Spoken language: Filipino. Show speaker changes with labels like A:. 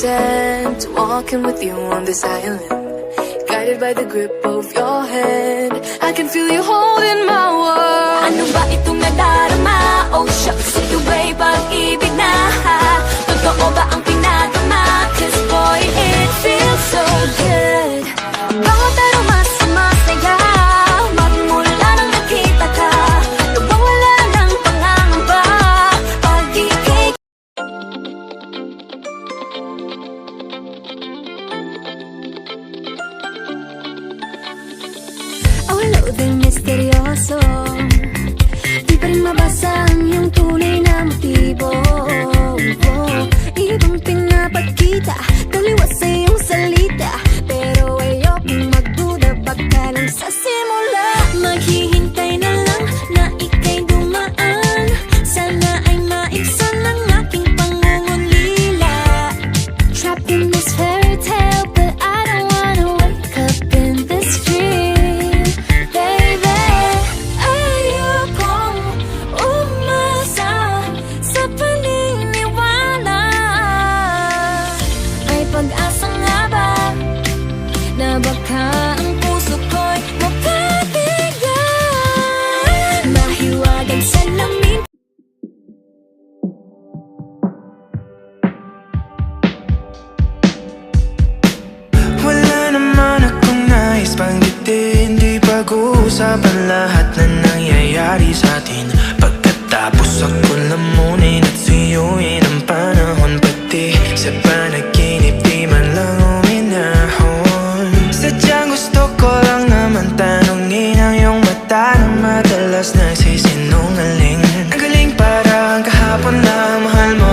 A: consent to walking with you on this island, guided by the grip of your hand. I can feel you holding my world.
B: Ano ba itong nadarama? Oh shucks, ito ba'y pag-ibig na? Totoo ba ang pinagama? 'Cause boy, it feels so good. Bawat aroma sumasaya, magmula nang nakita ka, nawawala ng pangangamba, pag-ibig. Awalo din misteryoso, di pa rin mabasa ang iyong tunay na motibo. Ibang pinapakita, taliwas sa iyong salita, pero ayokong magduda, baka lang sa simula. Maghihintay na lang na ika'y dumaan, sana ay maibsan ang aking pangungulila. Trapped in this fairy tale, but I don't wanna wake up in this dream, baby. Ayokong umasa sa paniniwala. May pag-asa nga ba na baka ang puso ko'y mapabigat, mahiwagang salamin.
C: Wala naman akong nais banggitin, di pag-uusapan lahat na nangyayari sa atin. Pagkatapos ako lamunin at suyuin ang panahon, pati sa panaginip di man lang uminahon. Sadyang gusto ko lang naman tanungin ang iyong mata na madalas nagsisinungaling. Ang galing parang kahapon na mahal mo